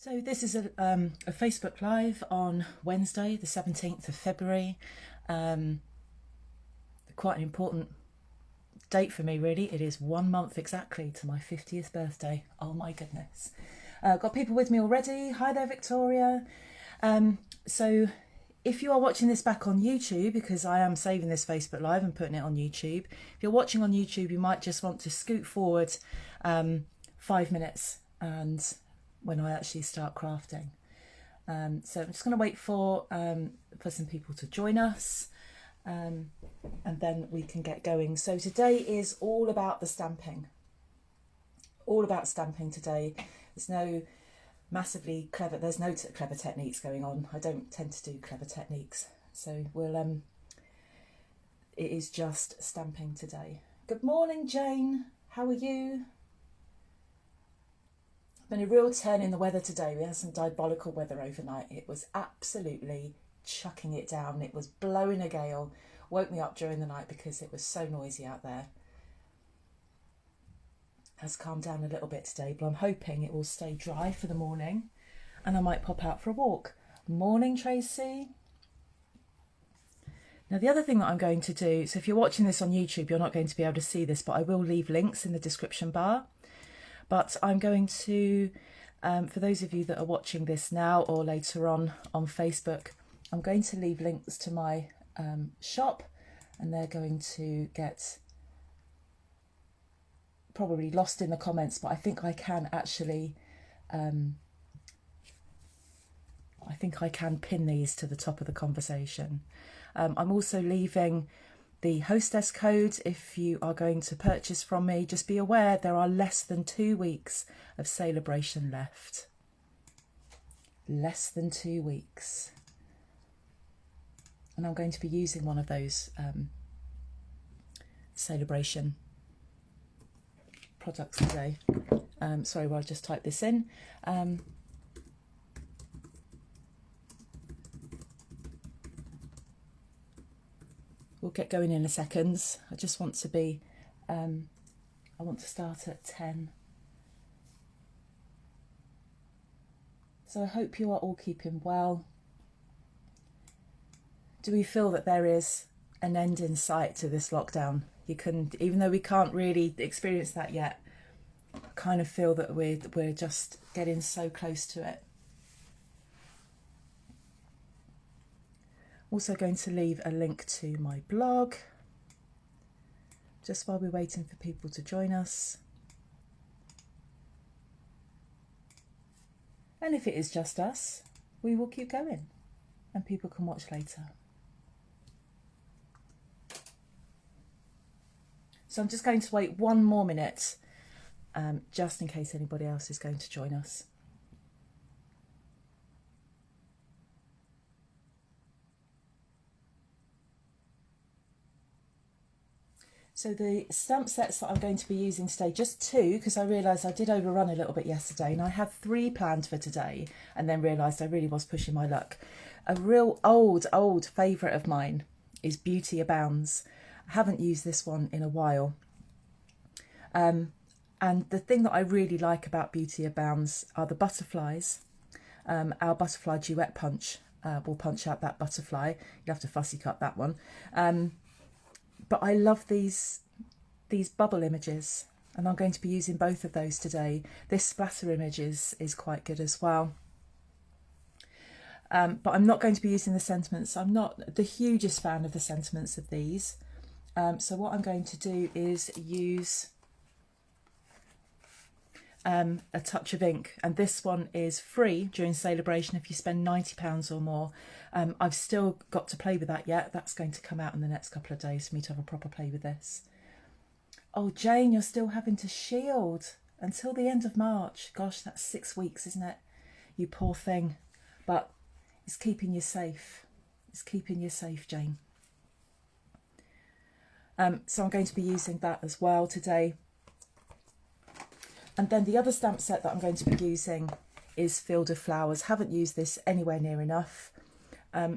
So this is a Facebook Live on Wednesday, the 17th of February. Quite an important date for me, really. It is 1 month exactly to my 50th birthday. Oh my goodness. Got people with me already. Hi there, Victoria. So if you are watching this back on YouTube, because I am saving this Facebook Live and putting it on YouTube, if you're watching on YouTube, you might just want to scoot forward 5 minutes and when I actually start crafting. So I'm just going to wait for some people to join us, and then we can get going. So today is all about the stamping. All about stamping today. There's no clever techniques going on. I don't tend to do clever techniques. So it is just stamping today. Good morning, Jane. How are you? Been a real turn in the weather today. We had some diabolical weather overnight. It was absolutely chucking it down. It was blowing a gale. Woke me up during the night because it was so noisy out there. Has calmed down a little bit today, but I'm hoping it will stay dry for the morning and I might pop out for a walk. Morning, Tracy. Now the other thing that I'm going to do, so if you're watching this on YouTube, you're not going to be able to see this, but I will leave links in the description bar. But I'm going to, for those of you that are watching this now or later on Facebook, I'm going to leave links to my shop, and they're going to get probably lost in the comments, but I think I can actually, I think I can pin these to the top of the conversation. I'm also leaving the hostess code. If you are going to purchase from me, just be aware there are less than 2 weeks of Celebration left. Less than 2 weeks. And I'm going to be using one of those Celebration products today. Sorry, well, I'll just type this in. We'll get going in a second. I just want to be, I want to start at 10. So I hope you are all keeping well. Do we feel that there is an end in sight to this lockdown? You can, even though we can't really experience that yet, I kind of feel that we're just getting so close to it. Also going to leave a link to my blog just while we're waiting for people to join us. And if it is just us, we will keep going and people can watch later. So I'm just going to wait 1 more minute, just in case anybody else is going to join us. So the stamp sets that I'm going to be using today, just 2, because I realised I did overrun a little bit yesterday, and I had 3 planned for today, and then realised I really was pushing my luck. A real old favourite of mine is Beauty Abounds. I haven't used this one in a while. And the thing that I really like about Beauty Abounds are the butterflies. Our butterfly duet punch will punch out that butterfly. You'll have to fussy cut that one. But I love these bubble images, and I'm going to be using both of those today. This splatter image is quite good as well. But I'm not going to be using the sentiments. I'm not the hugest fan of the sentiments of these. So what I'm going to do is use a touch of ink, and this one is free during Celebration if you spend £90 or more. I've still got to play with that yet. That's going to come out in the next couple of days for me to have a proper play with this. Oh, Jane, you're still having to shield until the end of March. Gosh, that's 6 weeks, isn't it? You poor thing. But it's keeping you safe. It's keeping you safe, Jane. So I'm going to be using that as well today. And then the other stamp set that I'm going to be using is Field of Flowers. Haven't used this anywhere near enough.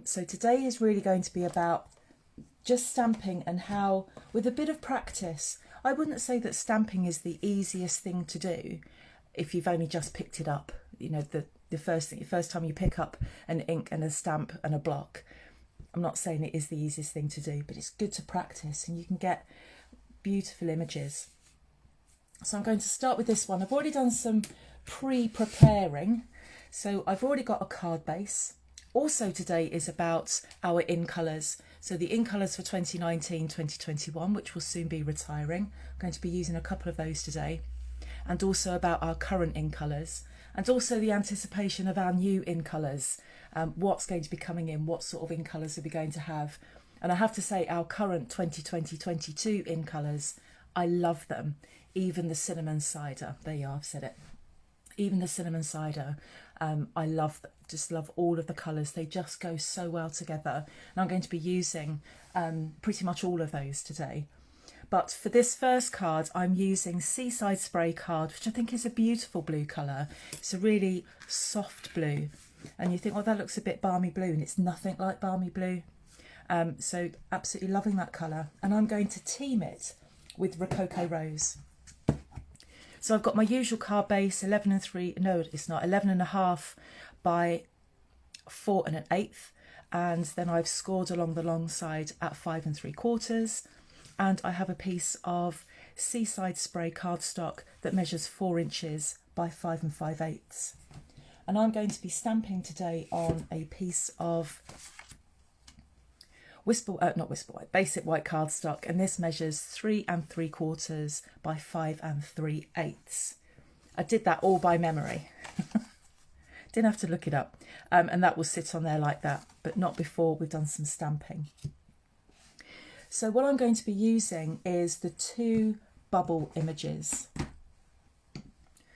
So today is really going to be about just stamping, and how, with a bit of practice, I wouldn't say that stamping is the easiest thing to do if you've only just picked it up. You know, the first time you pick up an ink and a stamp and a block. I'm not saying it is the easiest thing to do, but it's good to practice and you can get beautiful images. So I'm going to start with this one. I've already done some pre-preparing. So I've already got a card base. Also today is about our in colours. So the in colours for 2019-2021, which will soon be retiring. I'm going to be using a couple of those today. And also about our current in colours. And also the anticipation of our new in colours. What's going to be coming in, what sort of in colours are we going to have. And I have to say our current 2020-22 in colours, I love them. Even the cinnamon cider, there you are, I've said it. Even the cinnamon cider, I just love all of the colours. They just go so well together. And I'm going to be using pretty much all of those today. But for this first card, I'm using Seaside Spray card, which I think is a beautiful blue colour. It's a really soft blue. And you think, well, that looks a bit balmy blue, and it's nothing like balmy blue. So absolutely loving that colour. And I'm going to team it with Rococo Rose. So I've got my usual card base, 11 and a half by 4 1/8. And then I've scored along the long side at 5 3/4. And I have a piece of Seaside Spray cardstock that measures 4 inches by 5 5/8. And I'm going to be stamping today on a piece of basic white cardstock, and this measures 3 3/4 by 5 3/8. I did that all by memory. Didn't have to look it up. And that will sit on there like that, but not before we've done some stamping. So what I'm going to be using is the 2 bubble images.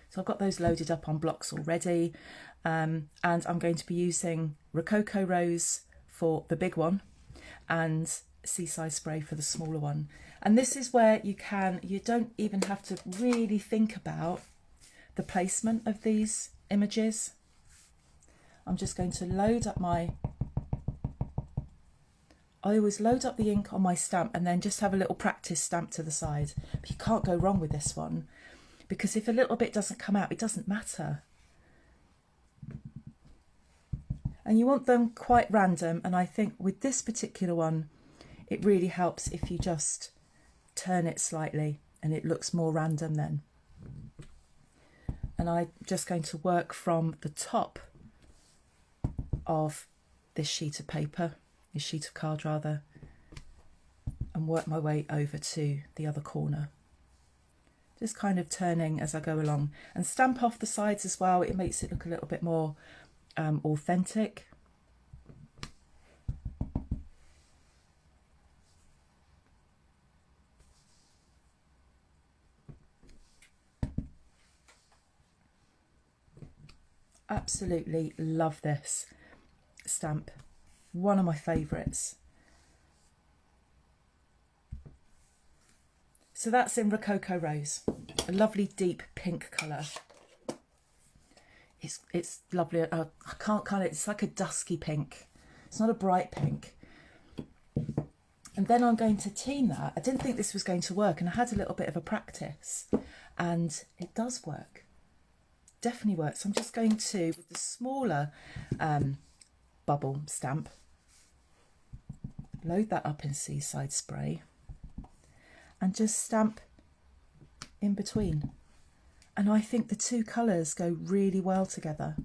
So I've got those loaded up on blocks already, and I'm going to be using Rococo Rose for the big one and Seaside Spray for the smaller one. And this is where you don't even have to really think about the placement of these images. I'm just going to load up I always load up the ink on my stamp and then just have a little practice stamp to the side. But you can't go wrong with this one, because if a little bit doesn't come out, it doesn't matter. And you want them quite random, and I think with this particular one, it really helps if you just turn it slightly and it looks more random then. And I'm just going to work from the top of this sheet of paper, this sheet of card rather, and work my way over to the other corner. Just kind of turning as I go along, and stamp off the sides as well. It makes it look a little bit more authentic. Absolutely love this stamp. One of my favourites. So that's in Rococo Rose, a lovely deep pink colour. It's lovely. I can't kind of, it's like a dusky pink. It's not a bright pink. And then I'm going to team that. I didn't think this was going to work, and I had a little bit of a practice, and it does work. Definitely works. So I'm just going to, with the smaller bubble stamp, load that up in Seaside Spray and just stamp in between. And I think the 2 colours go really well together.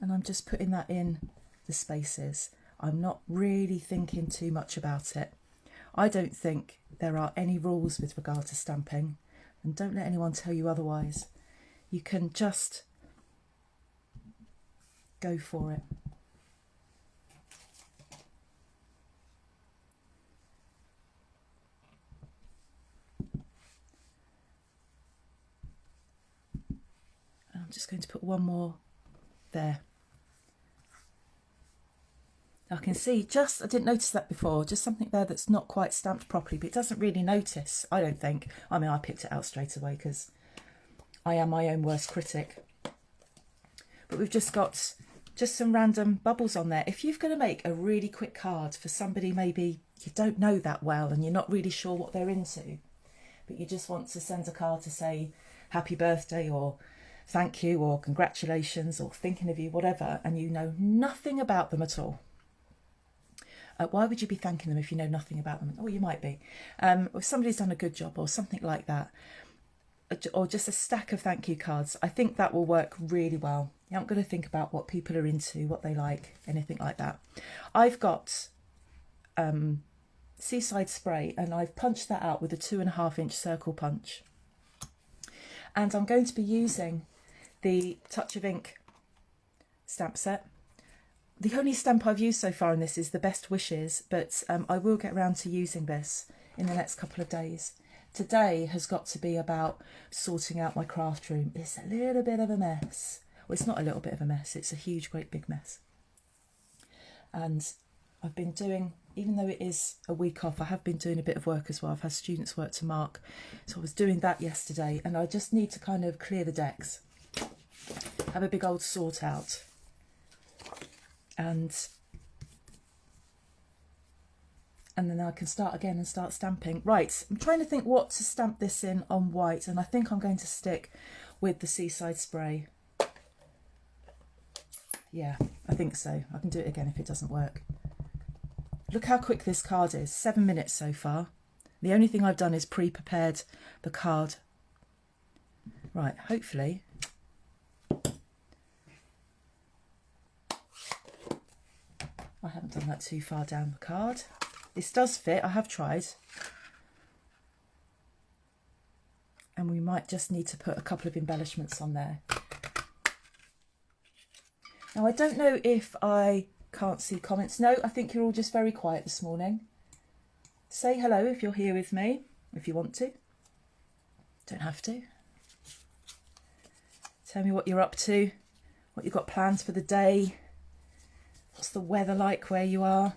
And I'm just putting that in the spaces. I'm not really thinking too much about it. I don't think there are any rules with regard to stamping, and don't let anyone tell you otherwise. You can just go for it. I'm just going to put one more there. I can see I didn't notice that before, just something there that's not quite stamped properly, but it doesn't really notice, I don't think. I mean, I picked it out straight away because I am my own worst critic. But we've just got some random bubbles on there. If you're going to make a really quick card for somebody maybe you don't know that well and you're not really sure what they're into, but you just want to send a card to say, happy birthday or thank you or congratulations or thinking of you, whatever, and you know nothing about them at all. Why would you be thanking them if you know nothing about them? Oh, you might be. If somebody's done a good job or something like that, or just a stack of thank you cards, I think that will work really well. You aren't going to think about what people are into, what they like, anything like that. I've got Seaside Spray, and I've punched that out with a 2.5-inch circle punch. And I'm going to be using the Touch of Ink stamp set. The only stamp I've used so far in this is the Best Wishes, but I will get around to using this in the next couple of days. Today has got to be about sorting out my craft room. It's a little bit of a mess. Well, it's not a little bit of a mess, it's a huge, great big mess. And I've been doing, even though it is a week off, I have been doing a bit of work as well. I've had students' work to mark. So I was doing that yesterday, and I just need to kind of clear the decks, have a big old sort out. And then I can start again and start stamping. Right, I'm trying to think what to stamp this in on white, and I think I'm going to stick with the Seaside Spray. Yeah, I think so. I can do it again if it doesn't work. Look how quick this card is, 7 minutes so far. The only thing I've done is pre-prepared the card. Right, hopefully. I haven't done that too far down the card. This does fit, I have tried. And we might just need to put a couple of embellishments on there. Now, I don't know if I can't see comments. No, I think you're all just very quiet this morning. Say hello if you're here with me, if you want to. Don't have to. Tell me what you're up to, what you've got plans for the day. What's the weather like where you are?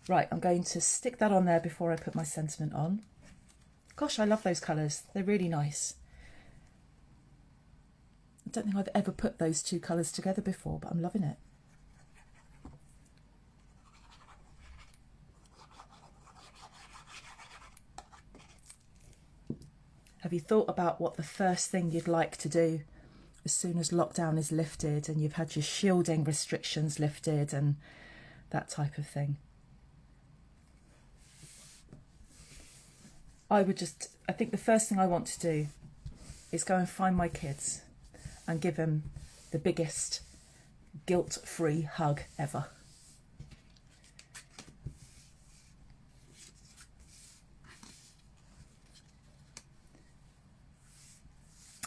Right, I'm going to stick that on there before I put my sentiment on. Gosh, I love those colours. They're really nice. I don't think I've ever put those two colours together before, but I'm loving it. Have you thought about what the first thing you'd like to do as soon as lockdown is lifted and you've had your shielding restrictions lifted and that type of thing? I think the first thing I want to do is go and find my kids and give them the biggest guilt-free hug ever.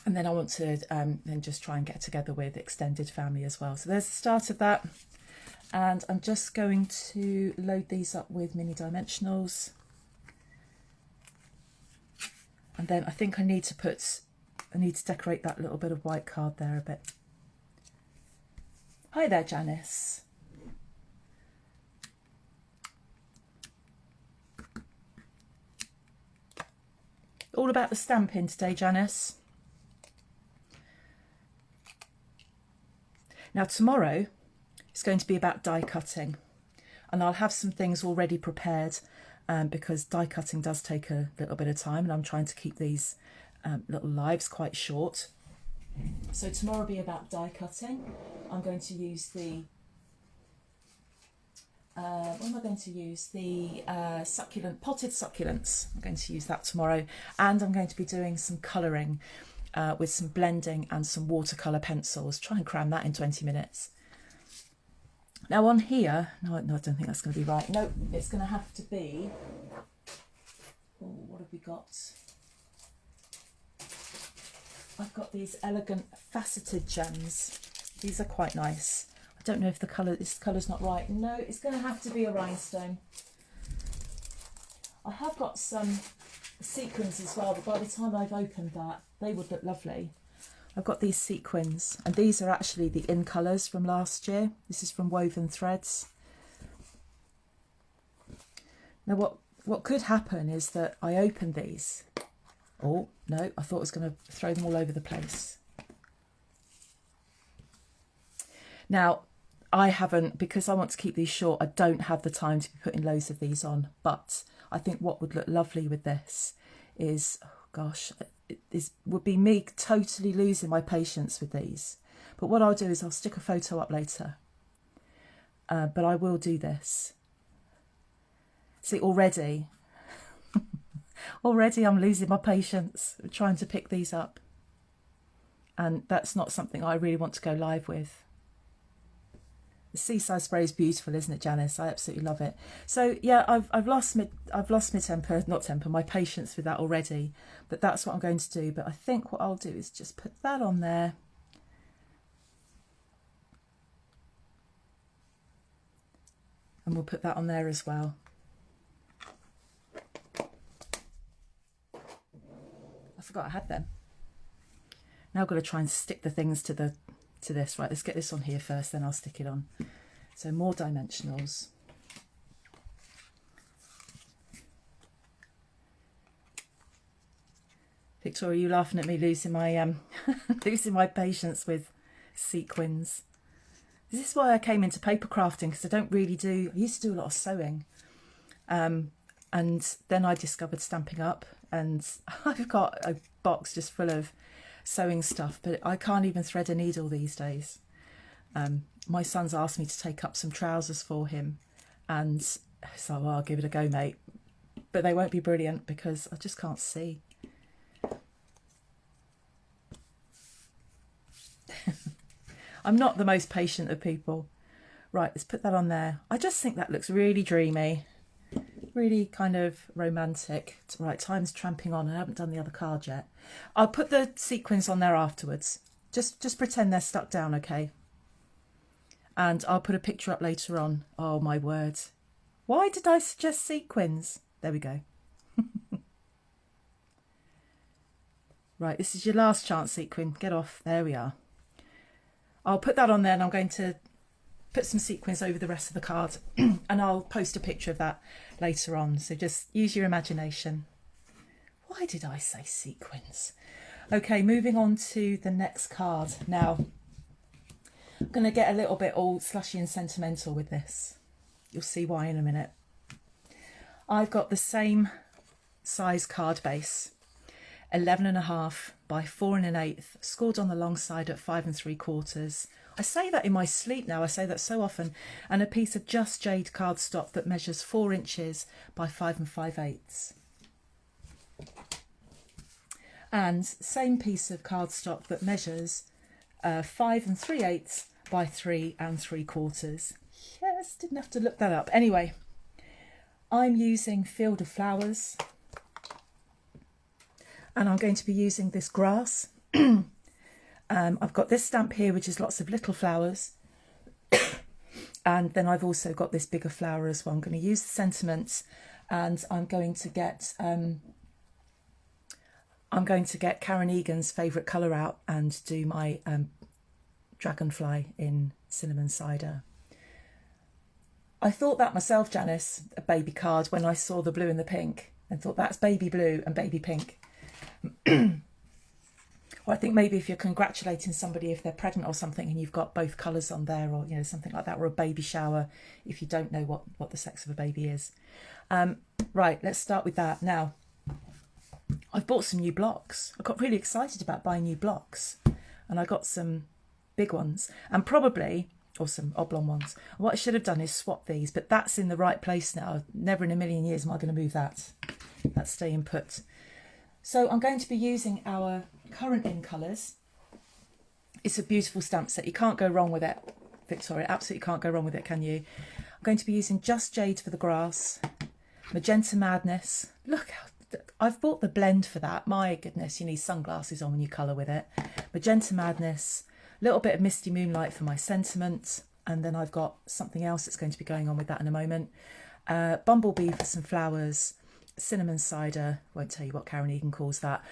And then I want to then just try and get together with extended family as well. So there's the start of that. And I'm just going to load these up with mini dimensionals. And then I think I need to decorate that little bit of white card there a bit. Hi there, Janice. All about the stamping today, Janice. Now tomorrow it's going to be about die cutting, and I'll have some things already prepared because die cutting does take a little bit of time, and I'm trying to keep these little lives quite short. So tomorrow will be about die cutting. I'm going to use the what am I going to use? The potted succulents. I'm going to use that tomorrow, and I'm going to be doing some colouring with some blending and some watercolour pencils. Try and cram that in 20 minutes. Now on here, no, I don't think that's going to be right. No, it's going to have to be, oh, what have we got? I've got these elegant faceted gems. These are quite nice. I don't know if this colour's not right. No, it's going to have to be a rhinestone. I have got some sequins as well, but by the time I've opened that, they would look lovely. I've got these sequins, and these are actually the in colours from last year. This is from Woven Threads. Now what could happen is that I open these. Oh, no, I thought I was going to throw them all over the place. Now, I haven't, because I want to keep these short, I don't have the time to be putting loads of these on, but I think what would look lovely with this is, oh gosh, would be me totally losing my patience with these. But what I'll do is I'll stick a photo up later. But I will do this. See, already I'm losing my patience trying to pick these up. And that's not something I really want to go live with. The Seaside spray is beautiful, isn't it, Janice? I absolutely love it. So yeah, I've lost my my patience with that already. But that's what I'm going to do. But I think what I'll do is just put that on there. And we'll put that on there as well. I forgot I had them. Now I've got to try and stick the things to this. Right, let's get this on here first, then I'll stick it on. So more dimensionals. Victoria, you laughing at me losing my losing my patience with sequins. This is why I came into paper crafting, because I used to do a lot of sewing. And then I discovered Stampin' Up, and I've got a box just full of sewing stuff, but I can't even thread a needle these days. My son's asked me to take up some trousers for him, and so I'll give it a go, mate. But they won't be brilliant because I just can't see. I'm not the most patient of people. Right, let's put that on there. I just think that looks really dreamy, really kind of romantic. Right, time's tramping on. I haven't done the other card yet. I'll put the sequins on there afterwards. Just pretend they're stuck down, okay? And I'll put a picture up later on. Oh, my word. Why did I suggest sequins? There we go. Right, this is your last chance, sequin. Get off. There we are. I'll put that on there, and I'm going to put some sequins over the rest of the card and I'll post a picture of that later on. So just use your imagination. Why did I say sequins? Okay, moving on to the next card. Now, I'm going to get a little bit all slushy and sentimental with this. You'll see why in a minute. I've got the same size card base, 11.5 by 4 1/8, scored on the long side at 5 3/4. I say that in my sleep now, I say that so often, and a piece of Just Jade cardstock that measures 4 inches by 5 5/8. And same piece of cardstock that measures 5 3/8 by 3 3/4. Yes, didn't have to look that up. Anyway, I'm using Field of Flowers. And I'm going to be using this grass. I've got this stamp here, which is lots of little flowers. And then I've also got this bigger flower as well. I'm going to use the sentiments, and I'm going to get Karen Egan's favourite colour out and do my dragonfly in cinnamon cider. I thought that myself, Janice, a baby card, when I saw the blue and the pink, and thought that's baby blue and baby pink. Or I think maybe if you're congratulating somebody if they're pregnant or something and you've got both colours on there, or you know, something like that, or a baby shower if you don't know what the sex of a baby is. Right, let's start with that. Now, I've bought some new blocks. I got really excited about buying new blocks, and I got some big ones and probably, or some oblong ones. What I should have done is swap these, but that's in the right place now. Never in a million years am I going to move that. That's staying put. So I'm going to be using our Current In colours. It's a beautiful stamp set. You can't go wrong with it, Victoria. Absolutely can't go wrong with it, can you? I'm going to be using Just Jade for the grass. Magenta Madness. Look, I've bought the blend for that. My goodness, you need sunglasses on when you colour with it. Magenta Madness. A little bit of Misty Moonlight for my sentiment. And then I've got something else that's going to be going on with that in a moment. Bumblebee for some flowers. Cinnamon cider, won't tell you what Karen Egan calls that,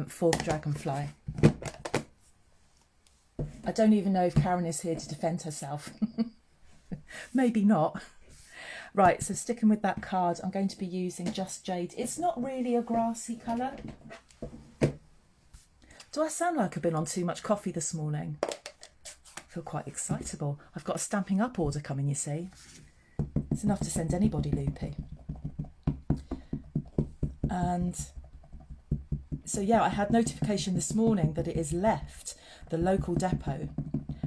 for the dragonfly. I don't even know if Karen is here to defend herself. Maybe not. Right, so sticking with that card, I'm going to be using Just Jade. It's not really a grassy colour. Do I sound like I've been on too much coffee this morning? I feel quite excitable. I've got a Stampin' Up order coming, you see. It's enough to send anybody loopy. And So yeah, I had notification this morning that it has left the local depot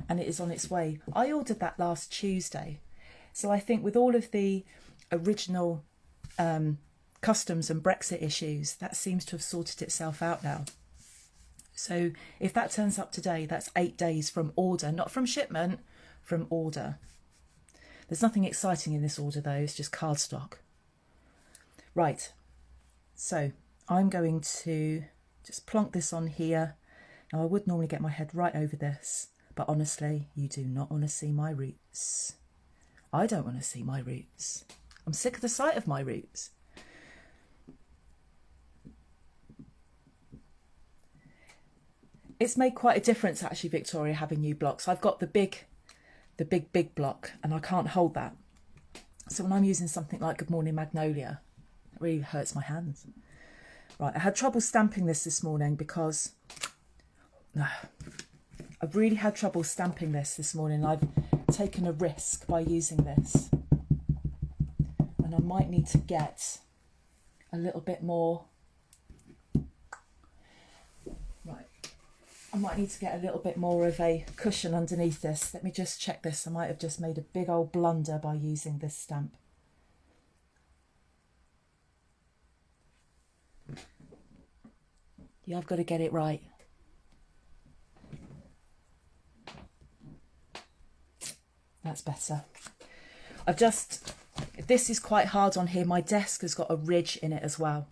and it is on its way. I ordered that last Tuesday. So I think with all of the original customs and Brexit issues, that seems to have sorted itself out now. So if that turns up today, that's 8 days from order, not from shipment, from order. There's nothing exciting in this order though, it's just cardstock. Right, so I'm going to just plonk this on here. Now I would normally get my head right over this, but honestly, you do not want to see my roots. I don't want to see my roots. I'm sick of the sight of my roots. It's made quite a difference actually, Victoria, having new blocks. I've got the big block and I can't hold that. So when I'm using something like Good Morning Magnolia, it really hurts my hands. Right, I had trouble stamping this morning because I've really had trouble stamping this morning. I've taken a risk by using this. And I might need to get a little bit more. I might need to get a little bit more of a cushion underneath this. Let me just check this. I might have just made a big old blunder by using this stamp. Yeah, I've got to get it right. That's better. This is quite hard on here. My desk has got a ridge in it as well.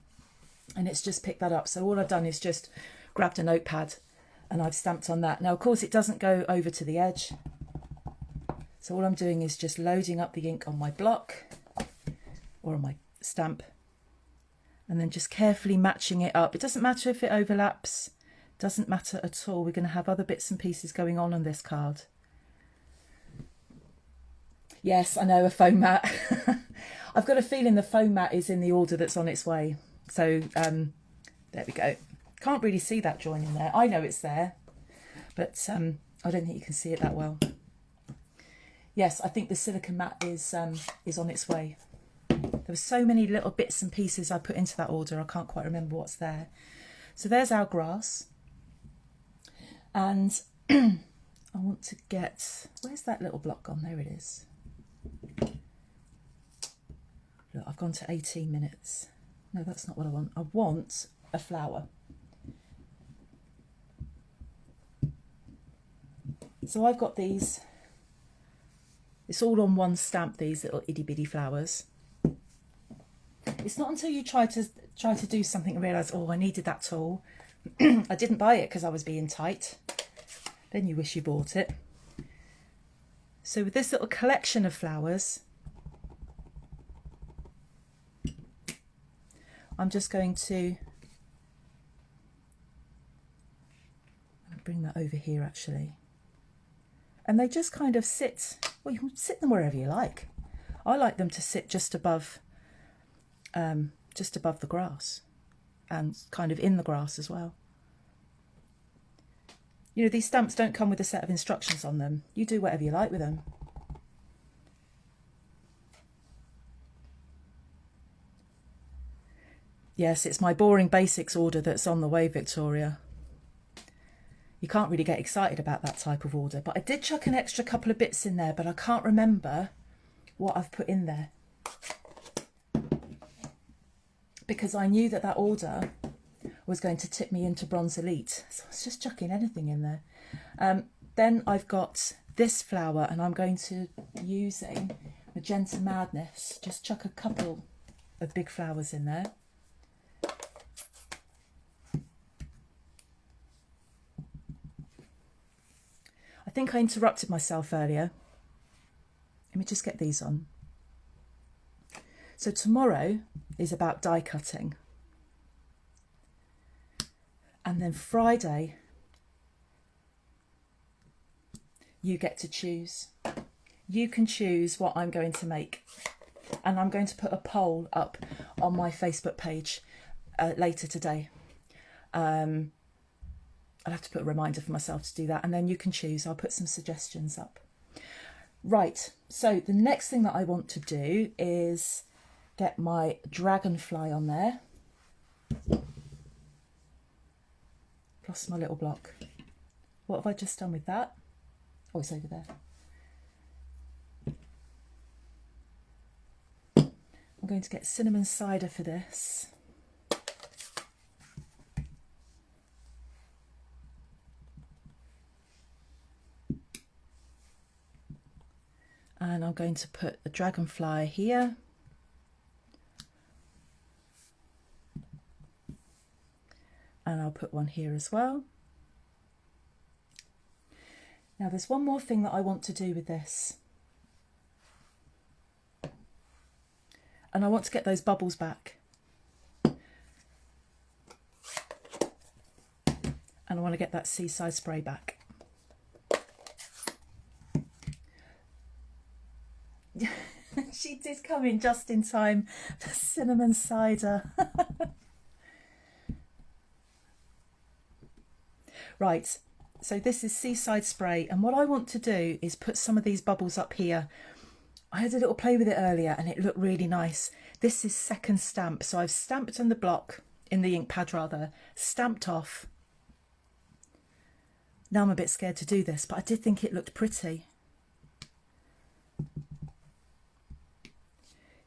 And it's just picked that up. So all I've done is just grabbed a notepad and I've stamped on that. Now, of course, it doesn't go over to the edge. So all I'm doing is just loading up the ink on my block or on my stamp and then just carefully matching it up. It doesn't matter if it overlaps. Doesn't matter at all. We're going to have other bits and pieces going on this card. Yes, I know, a foam mat. I've got a feeling the foam mat is in the order that's on its way. So there we go. Can't really see that join in there. I know it's there, but I don't think you can see it that well. Yes, I think the silicone mat is on its way. There were so many little bits and pieces I put into that order, I can't quite remember what's there. So there's our grass. And I want to get, where's that little block gone? There it is. Look, I've gone to 18 minutes. No, that's not what I want. I want a flower. So I've got these, it's all on one stamp, these little itty bitty flowers. It's not until you try to do something and realise, oh, I needed that tool. I didn't buy it because I was being tight. Then you wish you bought it. So with this little collection of flowers, I'm just going to bring that over here actually. And they just kind of sit, well, you can sit them wherever you like. I like them to sit just above the grass and kind of in the grass as well. You know, these stamps don't come with a set of instructions on them. You do whatever you like with them. Yes, it's my boring basics order that's on the way, Victoria. You can't really get excited about that type of order, but I did chuck an extra couple of bits in there, but I can't remember what I've put in there. Because I knew that that order was going to tip me into Bronze Elite. So I was just chucking anything in there. Then I've got this flower and I'm going to, using Magenta Madness, just chuck a couple of big flowers in there. I think I interrupted myself earlier. Let me just get these on. So tomorrow is about die cutting. And then Friday, you get to choose. You can choose what I'm going to make. And I'm going to put a poll up on my Facebook page later today. I'll have to put a reminder for myself to do that. And then you can choose. I'll put some suggestions up. Right, so the next thing that I want to do is get my dragonfly on there. lost my little block. What have I just done with that? Oh, it's over there. I'm going to get cinnamon cider for this. And I'm going to put a dragonfly here. And I'll put one here as well. Now there's one more thing that I want to do with this. And I want to get those bubbles back. And I want to get that seaside spray back. She did come in just in time for cinnamon cider. Right, so this is seaside spray, and what I want to do is put some of these bubbles up here. I had a little play with it earlier and it looked really nice. This is second stamp, so I've stamped on the block, in the ink pad rather, stamped off. Now I'm a bit scared to do this, but I did think it looked pretty.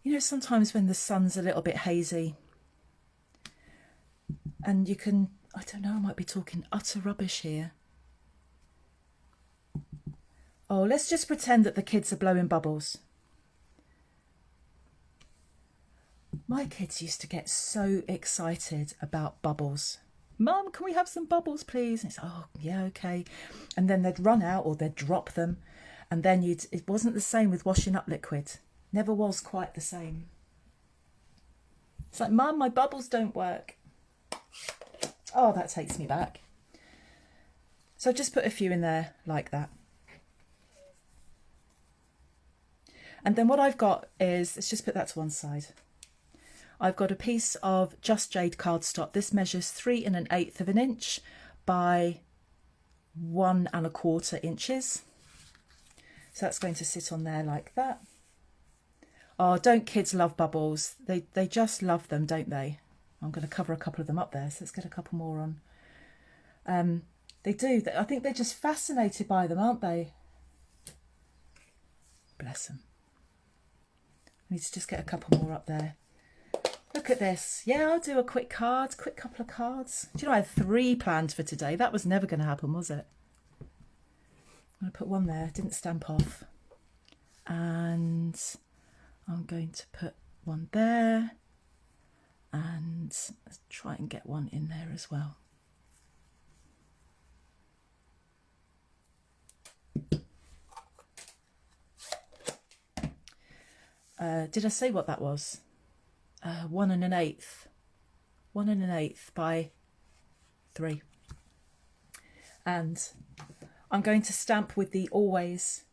You know, sometimes when the sun's a little bit hazy and you can, I don't know, I might be talking utter rubbish here. Oh, let's just pretend that the kids are blowing bubbles. My kids used to get so excited about bubbles. Mum, can we have some bubbles, please? And it's, oh, yeah, okay. And then they'd run out or they'd drop them. And then it wasn't the same with washing up liquid. Never was quite the same. It's like, Mum, my bubbles don't work. Oh, that takes me back. So just put a few in there like that. And then what I've got is, let's just put that to one side. I've got a piece of Just Jade cardstock. This measures 3 1/8 of an inch by 1 1/4 inches. So that's going to sit on there like that. Oh, don't kids love bubbles? They just love them, don't they? I'm going to cover a couple of them up there, so let's get a couple more on. They do. I think they're just fascinated by them, aren't they? Bless them. I need to just get a couple more up there. Look at this. Yeah, I'll do a quick couple of cards. Do you know, I had 3 planned for today. That was never going to happen, was it? I'm going to put one there, didn't stamp off. And I'm going to put one there. And let's try and get one in there as well. Did I say what that was? 1 1/8. 1 1/8 by 3. And I'm going to stamp with the Always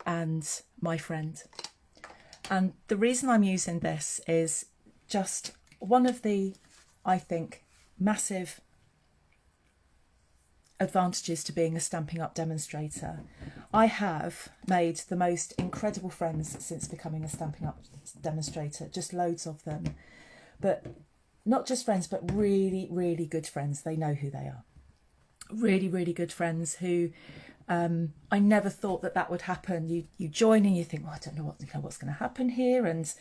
and My Friend. And the reason I'm using this is just one of the, I think, massive advantages to being a Stampin' Up demonstrator. I have made the most incredible friends since becoming a Stampin' Up demonstrator, just loads of them. But not just friends, but really, really good friends. They know who they are. Really, really good friends who I never thought that would happen. You join and you think, well, I don't know what's going to happen here, and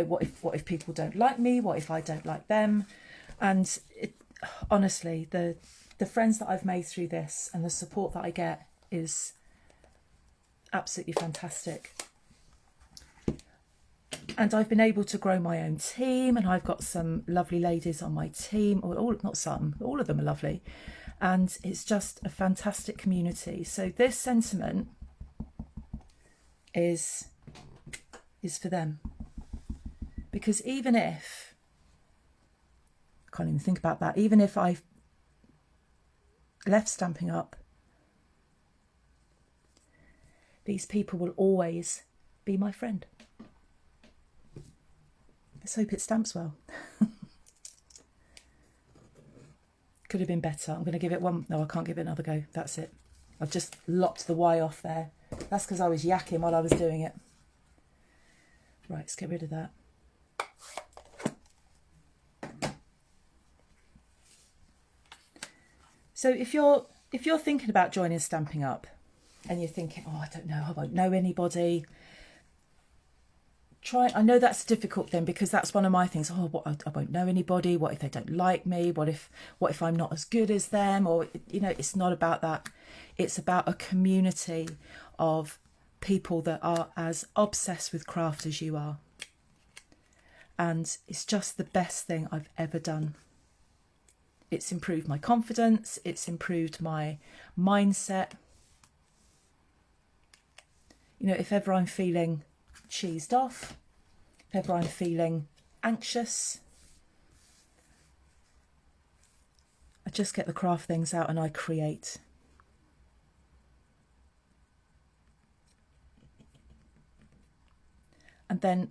what if people don't like me? What if I don't like them? And honestly, the friends that I've made through this and the support that I get is absolutely fantastic. And I've been able to grow my own team, and I've got some lovely ladies on my team, or all of them are lovely. And it's just a fantastic community. So this sentiment is for them. Because even if, I can't even think about that, even if I left Stampin' Up, these people will always be my friend. Let's hope it stamps well. Could have been better. I'm going to give it one. No, I can't give it another go. That's it. I've just lopped the Y off there. That's because I was yakking while I was doing it. Right, let's get rid of that. So if you're thinking about joining Stampin' Up and you're thinking, oh, I don't know, I won't know anybody, I know that's a difficult thing, because that's one of my things. Oh, what, I won't know anybody. What if they don't like me? What if I'm not as good as them? Or, you know, it's not about that. It's about a community of people that are as obsessed with craft as you are. And it's just the best thing I've ever done. It's improved my confidence. It's improved my mindset. You know, if ever I'm feeling cheesed off, if ever I'm feeling anxious, I just get the craft things out and I create. And then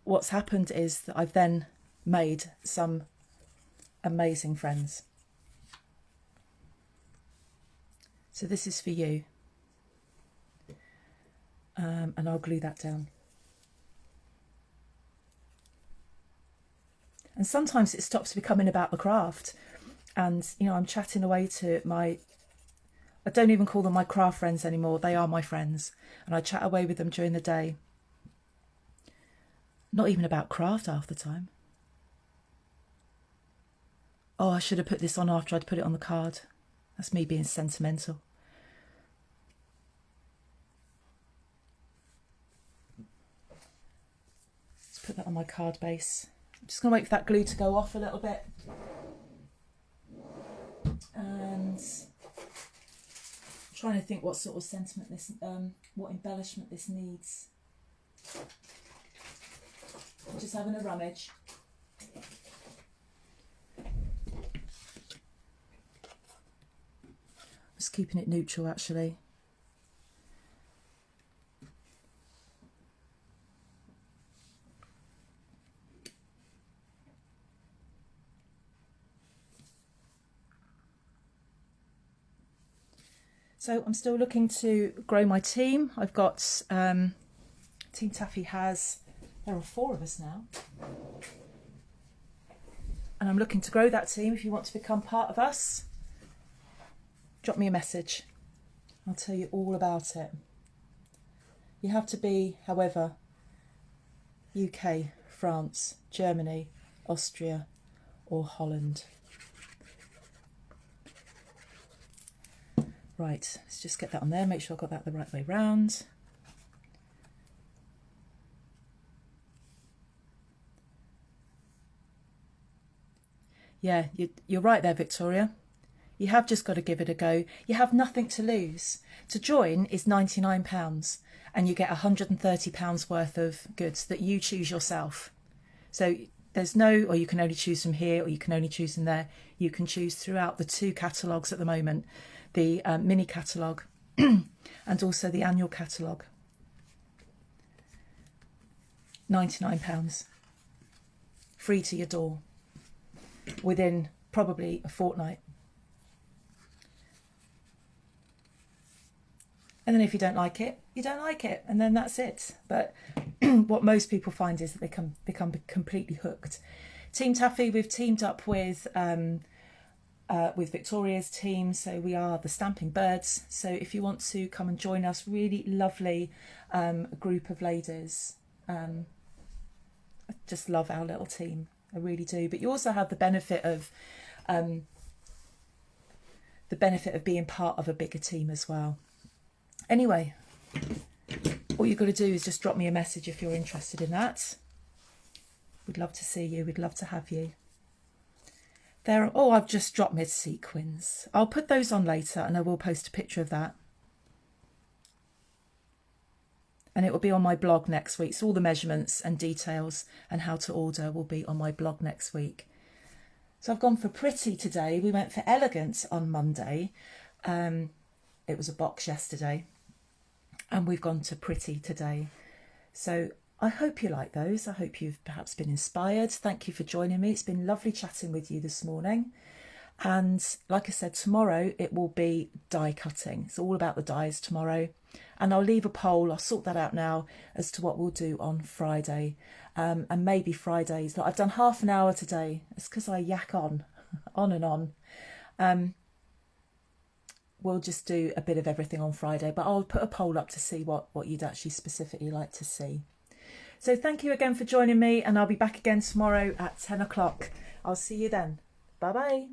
what's happened is that I've then made some amazing friends. So this is for you. And I'll glue that down. And sometimes it stops becoming about the craft. And, you know, I'm chatting away to I don't even call them my craft friends anymore. They are my friends. And I chat away with them during the day. Not even about craft half the time. Oh, I should have put this on after I'd put it on the card. That's me being sentimental. Let's put that on my card base. I'm just going to wait for that glue to go off a little bit. And I'm trying to think what sort of sentiment this, what embellishment this needs. I'm just having a rummage. Just keeping it neutral, actually. So I'm still looking to grow my team. I've got Team Taffy has, there are 4 of us now. And I'm looking to grow that team. If you want to become part of us, drop me a message. I'll tell you all about it. You have to be, however, UK, France, Germany, Austria or Holland. Right, let's just get that on there, make sure I've got that the right way round. Yeah, you're right there, Victoria. You have just got to give it a go. You have nothing to lose. To join is £99 and you get £130 worth of goods that you choose yourself. So there's no, or you can only choose from here or you can only choose from there. You can choose throughout the 2 catalogues at the moment. The mini catalogue and also the annual catalogue. £99. Free to your door within probably a fortnight. And then if you don't like it, you don't like it, and then that's it. But what most people find is that they can become completely hooked. Team Taffy, we've teamed up with Victoria's team, so we are the Stamping Birds. So if you want to come and join us, really lovely group of ladies. I just love our little team, I really do. But you also have the benefit of being part of a bigger team as well. Anyway, all you've got to do is just drop me a message if you're interested in that. We'd love to see you. We'd love to have you. There. Oh, I've just dropped mid sequins. I'll put those on later and I will post a picture of that. And it will be on my blog next week. So all the measurements and details and how to order will be on my blog next week. So I've gone for pretty today. We went for elegant on Monday. It was a box yesterday. And we've gone to pretty today. So I hope you like those. I hope you've perhaps been inspired. Thank you for joining me. It's been lovely chatting with you this morning. And like I said, tomorrow it will be die cutting. It's all about the dies tomorrow. And I'll leave a poll. I'll sort that out now as to what we'll do on Friday. And maybe Fridays. Look, I've done half an hour today. It's because I yak on and on. we'll just do a bit of everything on Friday, but I'll put a poll up to see what you'd actually specifically like to see. So thank you again for joining me, and I'll be back again tomorrow at 10 o'clock. I'll see you then. Bye bye.